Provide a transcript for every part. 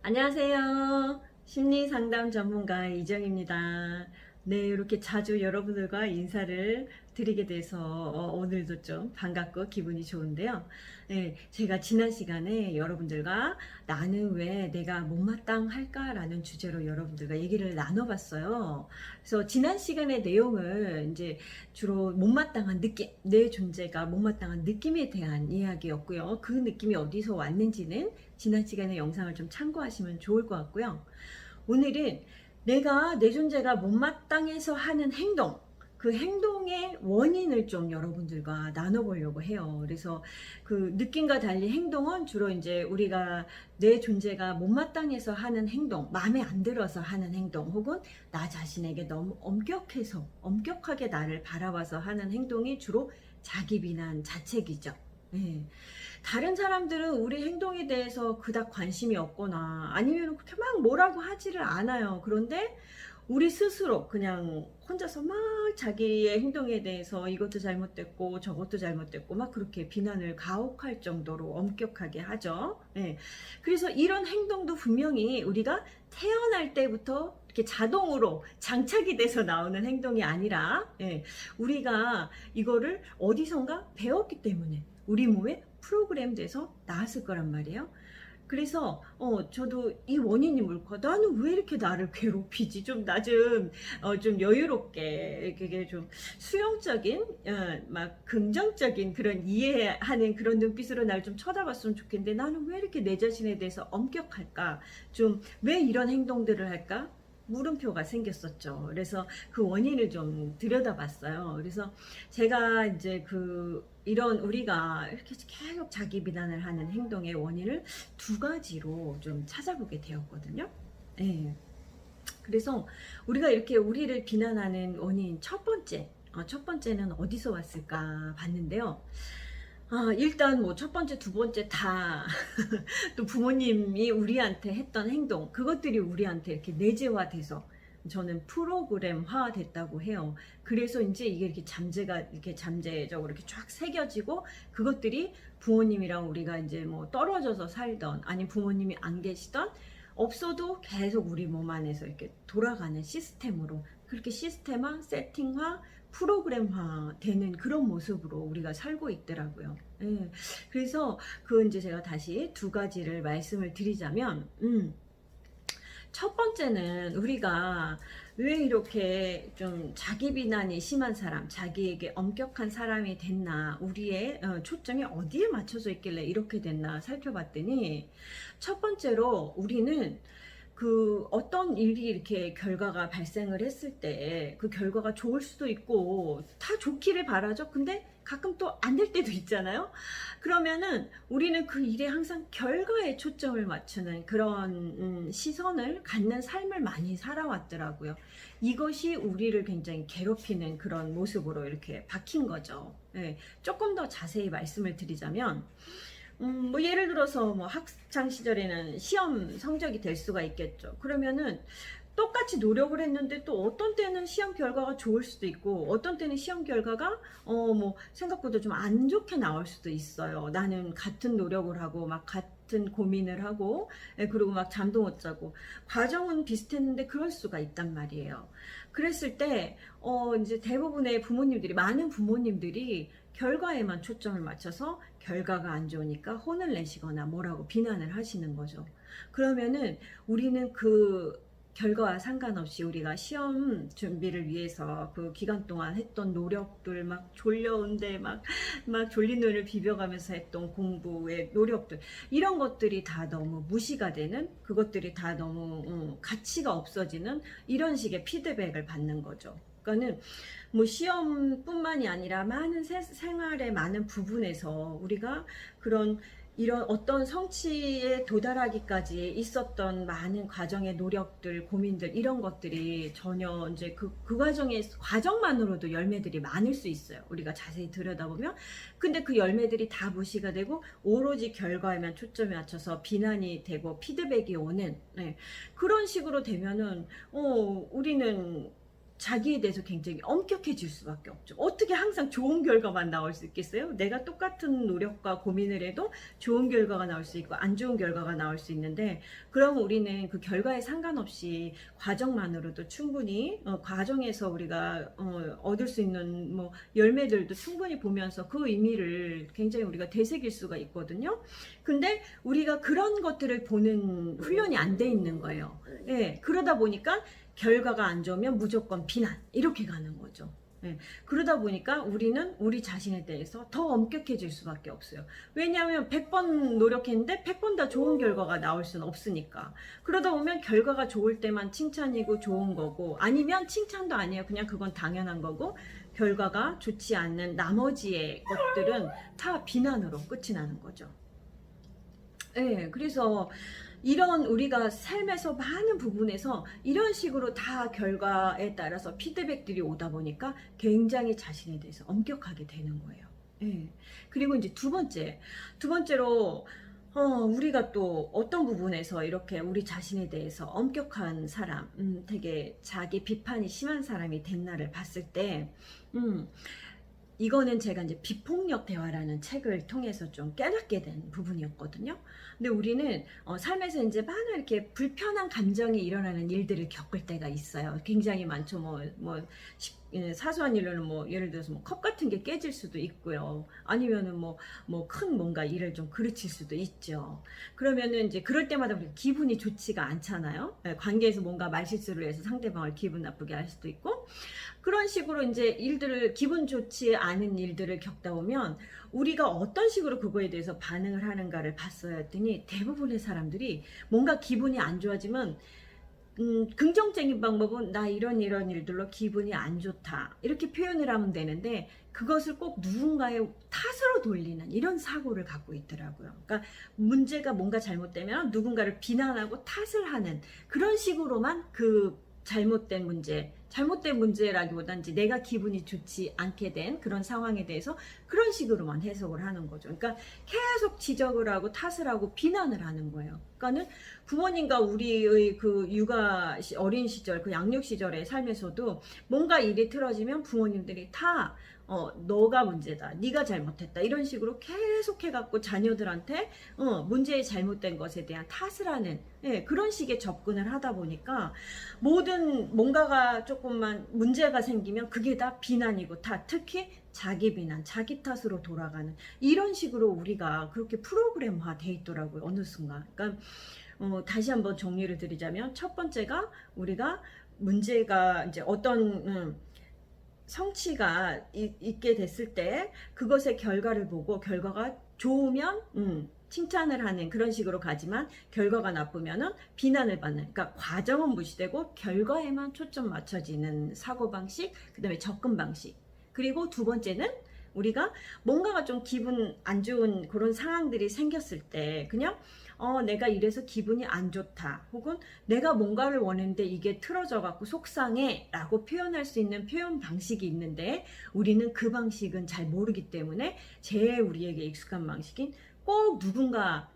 안녕하세요. 심리상담 전문가 이정입니다. 네, 이렇게 자주 여러분들과 인사를 드리게 돼서 오늘도 좀 반갑고 기분이 좋은데요. 네, 제가 지난 시간에 여러분들과 나는 왜 내가 못마땅할까라는 주제로 여러분들과 얘기를 나눠봤어요. 그래서 지난 시간의 내용은 이제 주로 못마땅한 느낌, 내 존재가 못마땅한 느낌에 대한 이야기였고요. 그 느낌이 어디서 왔는지는 지난 시간의 영상을 좀 참고하시면 좋을 것 같고요. 오늘은 내가 내 존재가 못마땅해서 하는 행동, 그 행동의 원인을 좀 여러분들과 나눠보려고 해요. 그래서 그 느낌과 달리 행동은 주로 이제 우리가 내 존재가 못마땅해서 하는 행동, 마음에 안 들어서 하는 행동, 혹은 나 자신에게 너무 엄격하게 나를 바라봐서 하는 행동이 주로 자기 비난, 자책이죠. 네. 다른 사람들은 우리 행동에 대해서 그닥 관심이 없거나 아니면 그렇게 막 뭐라고 하지를 않아요. 그런데 우리 스스로 그냥 혼자서 막 자기의 행동에 대해서 이것도 잘못됐고 저것도 잘못됐고 막 그렇게 비난을 가혹할 정도로 엄격하게 하죠. 네. 그래서 이런 행동도 분명히 우리가 태어날 때부터 이렇게 자동으로 장착이 돼서 나오는 행동이 아니라, 예, 우리가 이거를 어디선가 배웠기 때문에 우리 몸에 프로그램 돼서 나왔을 거란 말이에요. 그래서 저도 이 원인이 뭘까? 나는 왜 이렇게 나를 괴롭히지? 좀 나 좀 여유롭게 그게 좀 수용적인 막 긍정적인 그런 이해하는 그런 눈빛으로 날 좀 쳐다봤으면 좋겠는데 나는 왜 이렇게 내 자신에 대해서 엄격할까? 좀 왜 이런 행동들을 할까? 물음표가 생겼었죠. 그래서 그 원인을 좀 들여다봤어요. 그래서 제가 이제 이런 우리가 이렇게 계속 자기 비난을 하는 행동의 원인을 두 가지로 좀 찾아보게 되었거든요. 네. 그래서 우리가 이렇게 우리를 비난하는 원인 첫 번째는 어디서 왔을까 봤는데요. 일단 뭐 첫 번째, 두 번째 다 또 부모님이 우리한테 했던 행동, 그것들이 우리한테 이렇게 내재화돼서 저는 프로그램화 됐다고 해요. 그래서 이제 이게 이렇게 잠재적으로 이렇게 쫙 새겨지고 그것들이 부모님이랑 우리가 이제 뭐 떨어져서 살던 아니 부모님이 안 계시던 없어도 계속 우리 몸 안에서 이렇게 돌아가는 시스템으로 그렇게 시스템화, 세팅화, 프로그램화 되는 그런 모습으로 우리가 살고 있더라고요. 예. 그래서 이제 제가 다시 두 가지를 말씀을 드리자면, 첫 번째는 우리가 왜 이렇게 좀 자기 비난이 심한 사람, 자기에게 엄격한 사람이 됐나, 우리의 초점이 어디에 맞춰져 있길래 이렇게 됐나 살펴봤더니, 첫 번째로 우리는 어떤 일이 이렇게 결과가 발생을 했을 때 그 결과가 좋을 수도 있고 다 좋기를 바라죠. 근데 가끔 또 안 될 때도 있잖아요. 그러면은 우리는 그 일에 항상 결과에 초점을 맞추는 그런 시선을 갖는 삶을 많이 살아왔더라고요. 이것이 우리를 굉장히 괴롭히는 그런 모습으로 이렇게 박힌 거죠. 네, 조금 더 자세히 말씀을 드리자면 뭐 예를 들어서 뭐 학창 시절에는 시험 성적이 될 수가 있겠죠. 그러면은 똑같이 노력을 했는데 또 어떤 때는 시험 결과가 좋을 수도 있고 어떤 때는 시험 결과가 뭐 생각보다 좀 안 좋게 나올 수도 있어요. 나는 같은 노력을 하고 막 같은 고민을 하고 그리고 막 잠도 못 자고 과정은 비슷했는데 그럴 수가 있단 말이에요. 그랬을 때 이제 대부분의 많은 부모님들이 결과에만 초점을 맞춰서 결과가 안 좋으니까 혼을 내시거나 뭐라고 비난을 하시는 거죠. 그러면은 우리는 그 결과와 상관없이 우리가 시험 준비를 위해서 그 기간 동안 했던 노력들, 막 졸려온데 막 졸린 눈을 비벼가면서 했던 공부의 노력들, 이런 것들이 다 너무 무시가 되는, 그것들이 다 너무 가치가 없어지는 이런 식의 피드백을 받는 거죠. 그러니까는 뭐 시험뿐만이 아니라 많은 생활의 많은 부분에서 우리가 이런 어떤 성취에 도달하기까지 있었던 많은 과정의 노력들, 고민들, 이런 것들이 전혀 이제 그 과정만으로도 열매들이 많을 수 있어요. 우리가 자세히 들여다보면. 근데 그 열매들이 다 무시가 되고 오로지 결과에만 초점이 맞춰서 비난이 되고 피드백이 오는, 네, 그런 식으로 되면은, 우리는 자기에 대해서 굉장히 엄격해질 수밖에 없죠. 어떻게 항상 좋은 결과만 나올 수 있겠어요? 내가 똑같은 노력과 고민을 해도 좋은 결과가 나올 수 있고 안 좋은 결과가 나올 수 있는데, 그럼 우리는 그 결과에 상관없이 과정만으로도 충분히 과정에서 우리가 얻을 수 있는 뭐 열매들도 충분히 보면서 그 의미를 굉장히 우리가 되새길 수가 있거든요. 근데 우리가 그런 것들을 보는 훈련이 안 돼 있는 거예요. 예, 그러다 보니까 결과가 안 좋으면 무조건 비난, 이렇게 가는 거죠. 예, 그러다 보니까 우리는 우리 자신에 대해서 더 엄격해질 수밖에 없어요. 왜냐하면 100번 노력했는데 100번 다 좋은 결과가 나올 수는 없으니까. 그러다 보면 결과가 좋을 때만 칭찬이고 좋은 거고, 아니면 칭찬도 아니에요. 그냥 그건 당연한 거고, 결과가 좋지 않는 나머지의 것들은 다 비난으로 끝이 나는 거죠. 예, 그래서 이런 우리가 삶에서 많은 부분에서 이런 식으로 다 결과에 따라서 피드백들이 오다 보니까 굉장히 자신에 대해서 엄격하게 되는 거예요. 예. 그리고 이제 두 번째로 우리가 또 어떤 부분에서 이렇게 우리 자신에 대해서 엄격한 사람, 되게 자기 비판이 심한 사람이 된 나를 봤을 때, 이거는 제가 이제 비폭력 대화라는 책을 통해서 좀 깨닫게 된 부분이었거든요. 근데 우리는 삶에서 이제 많은 이렇게 불편한 감정이 일어나는 일들을 겪을 때가 있어요. 굉장히 많죠. 사소한 일로는 뭐 예를 들어서 뭐 컵 같은 게 깨질 수도 있고요. 아니면은 뭐 큰 뭔가 일을 좀 그르칠 수도 있죠. 그러면은 이제 그럴 때마다 우리 기분이 좋지가 않잖아요. 관계에서 뭔가 말실수를 해서 상대방을 기분 나쁘게 할 수도 있고, 그런 식으로 이제 일들을, 기분 좋지 않은 일들을 겪다 보면 우리가 어떤 식으로 그거에 대해서 반응을 하는가를 봤어야 했더니, 대부분의 사람들이 뭔가 기분이 안 좋아지면 긍정적인 방법은 나 이런 일들로 기분이 안 좋다, 이렇게 표현을 하면 되는데, 그것을 꼭 누군가의 탓으로 돌리는 이런 사고를 갖고 있더라고요. 그러니까 문제가 뭔가 잘못되면 누군가를 비난하고 탓을 하는 그런 식으로만 그 잘못된 문제라기보단 이제 내가 기분이 좋지 않게 된 그런 상황에 대해서 그런 식으로만 해석을 하는 거죠. 그러니까 계속 지적을 하고 탓을 하고 비난을 하는 거예요. 그러니까는 부모님과 우리의 그 어린 시절, 그 양육 시절의 삶에서도 뭔가 일이 틀어지면 부모님들이 다 너가 문제다, 네가 잘못했다, 이런 식으로 계속 해갖고 자녀들한테 문제의 잘못된 것에 대한 탓을 하는, 그런 식의 접근을 하다 보니까 뭔가가 조금만 문제가 생기면 그게 다 비난이고 특히 자기 비난, 자기 탓으로 돌아가는 이런 식으로 우리가 그렇게 프로그램화 돼 있더라고요, 어느 순간. 그러니까 다시 한번 정리를 드리자면, 첫 번째가 우리가 문제가 이제 어떤 성취가 있게 됐을 때 그것의 결과를 보고, 결과가 좋으면 칭찬을 하는 그런 식으로 가지만, 결과가 나쁘면은 비난을 받는, 그러니까 과정은 무시되고 결과에만 초점 맞춰지는 사고방식, 그 다음에 접근 방식. 그리고 두 번째는 우리가 뭔가가 좀 기분 안 좋은 그런 상황들이 생겼을 때 그냥 내가 이래서 기분이 안 좋다, 혹은 내가 뭔가를 원했는데 이게 틀어져 갖고 속상해 라고 표현할 수 있는 표현 방식이 있는데, 우리는 그 방식은 잘 모르기 때문에 제일 우리에게 익숙한 방식인 꼭 누군가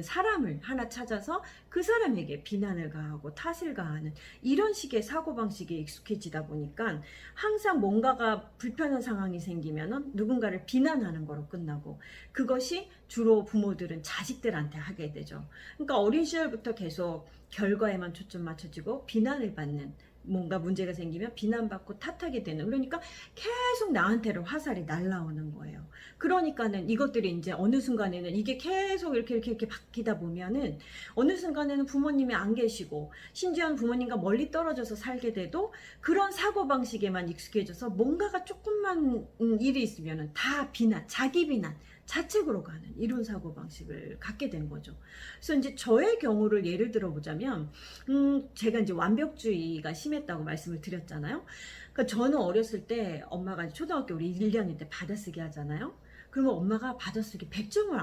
사람을 하나 찾아서 그 사람에게 비난을 가하고 탓을 가하는 이런 식의 사고방식에 익숙해지다 보니까 항상 뭔가가 불편한 상황이 생기면은 누군가를 비난하는 거로 끝나고, 그것이 주로 부모들은 자식들한테 하게 되죠. 그러니까 어린 시절부터 계속 결과에만 초점 맞춰지고 비난을 받는, 뭔가 문제가 생기면 비난받고 탓하게 되는, 그러니까 계속 나한테로 화살이 날라오는 거예요. 그러니까는 이것들이 이제 어느 순간에는 이게 계속 이렇게 바뀌다 보면은 어느 순간에는 부모님이 안 계시고, 심지어는 부모님과 멀리 떨어져서 살게 돼도 그런 사고방식에만 익숙해져서 뭔가가 조금만 일이 있으면은 다 자기 비난, 자책으로 가는 이런 사고방식을 갖게 된 거죠. 그래서 이제 저의 경우를 예를 들어보자면, 제가 이제 완벽주의가 심했다고 말씀을 드렸잖아요. 그러니까 저는 어렸을 때 엄마가 초등학교 우리 1, 2학년 때 받아쓰기 하잖아요. 그러면 엄마가 받아쓰기 100점을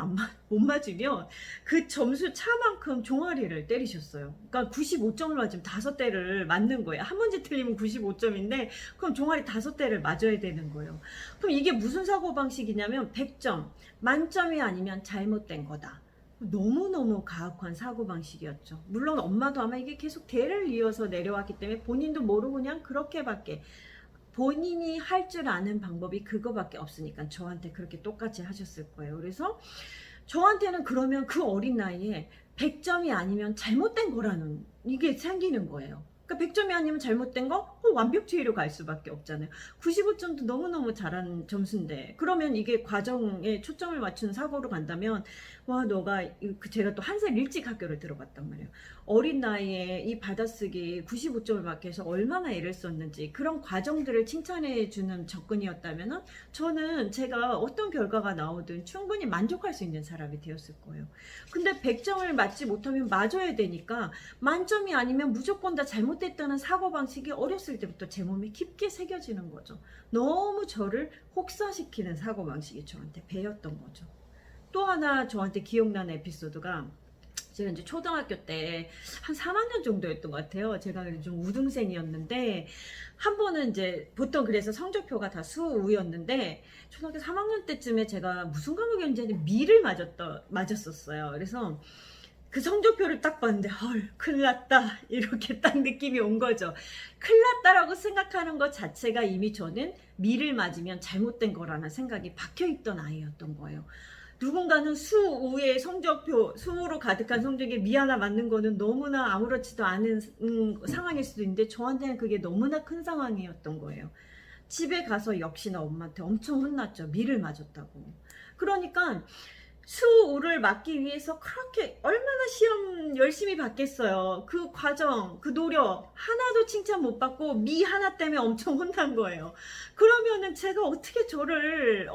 못 맞으면 그 점수 차만큼 종아리를 때리셨어요. 그러니까 95점을 맞으면 5대를 맞는 거예요. 한 문제 틀리면 95점인데 그럼 종아리 5대를 맞아야 되는 거예요. 그럼 이게 무슨 사고방식이냐면 100점, 만점이 아니면 잘못된 거다. 너무너무 가혹한 사고방식이었죠. 물론 엄마도 아마 이게 계속 대를 이어서 내려왔기 때문에 본인도 모르고 그냥 그렇게밖에, 본인이 할 줄 아는 방법이 그거밖에 없으니까 저한테 그렇게 똑같이 하셨을 거예요. 그래서 저한테는 그러면 그 어린 나이에 100점이 아니면 잘못된 거라는 이게 생기는 거예요. 그러니까 100점이 아니면 잘못된 거? 완벽주의로 갈 수밖에 없잖아요. 95점도 너무너무 잘한 점수인데, 그러면 이게 과정에 초점을 맞춘 사고로 간다면, 와, 너가, 제가 또 한 살 일찍 학교를 들어갔단 말이에요. 어린 나이에 이 받아쓰기 95점을 맞게 해서 얼마나 애를 썼는지, 그런 과정들을 칭찬해주는 접근이었다면 저는 제가 어떤 결과가 나오든 충분히 만족할 수 있는 사람이 되었을 거예요. 근데 100점을 맞지 못하면 맞아야 되니까, 만점이 아니면 무조건 다 잘못됐다는 사고방식이 어렸을 때부터 제 몸에 깊게 새겨지는 거죠. 너무 저를 혹사시키는 사고방식이 저한테 배였던 거죠. 또 하나 저한테 기억나는 에피소드가, 제가 이제 초등학교 때 한 3학년 정도였던 것 같아요. 제가 좀 우등생이었는데, 한 번은 이제 보통 그래서 성적표가 다 수우였는데, 초등학교 3학년 때쯤에 제가 무슨 과목이었는지 미를 맞았었어요. 그래서 그 성적표를 딱 봤는데, 헐, 큰일 났다, 이렇게 딱 느낌이 온 거죠. 큰일 났다라고 생각하는 것 자체가 이미 저는 미를 맞으면 잘못된 거라는 생각이 박혀있던 아이였던 거예요. 누군가는 수우의 성적표, 수우로 가득한 성적에 미 하나 맞는 거는 너무나 아무렇지도 않은 상황일 수도 있는데, 저한테는 그게 너무나 큰 상황이었던 거예요. 집에 가서 역시나 엄마한테 엄청 혼났죠. 미를 맞았다고. 그러니까 수우를 맞기 위해서 그렇게 얼마나 시험 열심히 봤겠어요. 그 과정, 그 노력 하나도 칭찬 못 받고 미 하나 때문에 엄청 혼난 거예요. 그러면은 제가 어떻게 저를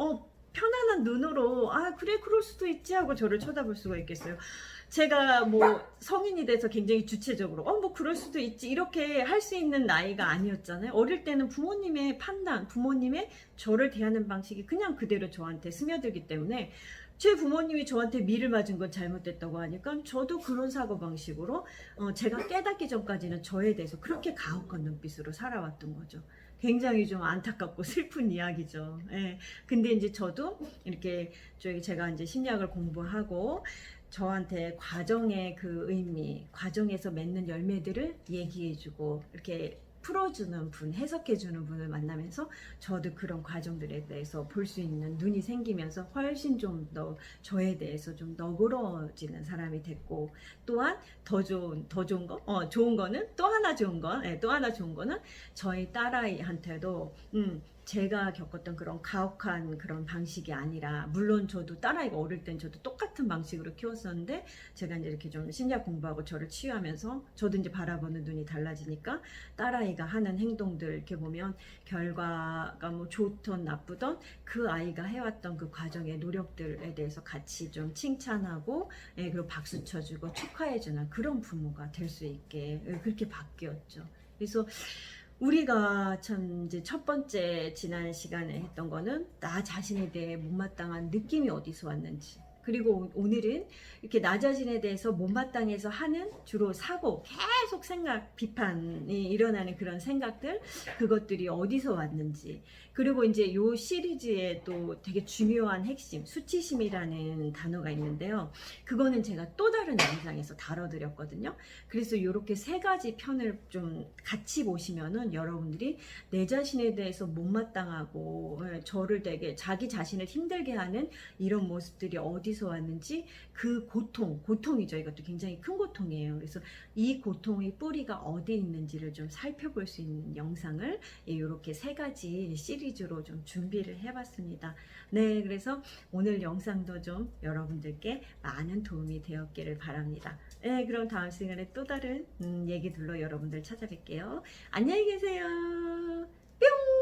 편안한 눈으로, 아 그래 그럴 수도 있지 하고 저를 쳐다볼 수가 있겠어요. 제가 뭐 성인이 돼서 굉장히 주체적으로 뭐 그럴 수도 있지 이렇게 할 수 있는 나이가 아니었잖아요. 어릴 때는 부모님의 판단, 부모님의 저를 대하는 방식이 그냥 그대로 저한테 스며들기 때문에, 제 부모님이 저한테 미를 맞은 건 잘못됐다고 하니까 저도 그런 사고방식으로 제가 깨닫기 전까지는 저에 대해서 그렇게 가혹한 눈빛으로 살아왔던 거죠. 굉장히 좀 안타깝고 슬픈 이야기죠. 예. 근데 이제 저도 이렇게 제가 이제 심리학을 공부하고 저한테 과정의 그 의미, 과정에서 맺는 열매들을 얘기해주고 이렇게 풀어주는 분, 해석해주는 분을 만나면서 저도 그런 과정들에 대해서 볼 수 있는 눈이 생기면서 훨씬 좀 더 저에 대해서 좀 너그러워지는 사람이 됐고, 또한 더 좋은 거, 좋은 거는 또 하나 좋은 거, 또 하나 좋은 거는 저희 딸아이한테도 제가 겪었던 그런 가혹한 그런 방식이 아니라, 물론 저도 딸아이가 어릴 땐 저도 똑같은 방식으로 키웠었는데, 제가 이제 이렇게 좀 심리학 공부하고 저를 치유하면서 저도 이제 바라보는 눈이 달라지니까 딸아이가 하는 행동들 이렇게 보면 결과가 뭐 좋던 나쁘던 그 아이가 해왔던 그 과정의 노력들에 대해서 같이 좀 칭찬하고, 그리고 박수 쳐주고 축하해주는 그런 부모가 될 수 있게 그렇게 바뀌었죠. 그래서 우리가 참 이제 첫 번째 지난 시간에 했던 거는 나 자신에 대해 못마땅한 느낌이 어디서 왔는지, 그리고 오늘은 이렇게 나 자신에 대해서 못마땅해서 하는 주로 사고, 계속 생각, 비판이 일어나는 그런 생각들, 그것들이 어디서 왔는지, 그리고 이제 요 시리즈에 또 되게 중요한 핵심, 수치심이라는 단어가 있는데요. 그거는 제가 또 다른 영상에서 다뤄드렸거든요. 그래서 이렇게 세 가지 편을 좀 같이 보시면은 여러분들이 내 자신에 대해서 못마땅하고 저를 되게 자기 자신을 힘들게 하는 이런 모습들이 어디서 왔는지, 그 고통이죠. 이것도 굉장히 큰 고통이에요. 그래서 이 고통의 뿌리가 어디 있는지를 좀 살펴볼 수 있는 영상을 이렇게 세 가지 시리즈로 좀 준비를 해봤습니다. 네, 그래서 오늘 영상도 좀 여러분들께 많은 도움이 되었기를 바랍니다. 네, 그럼 다음 시간에 또 다른 얘기들로 여러분들 찾아뵐게요. 안녕히 계세요. 뿅!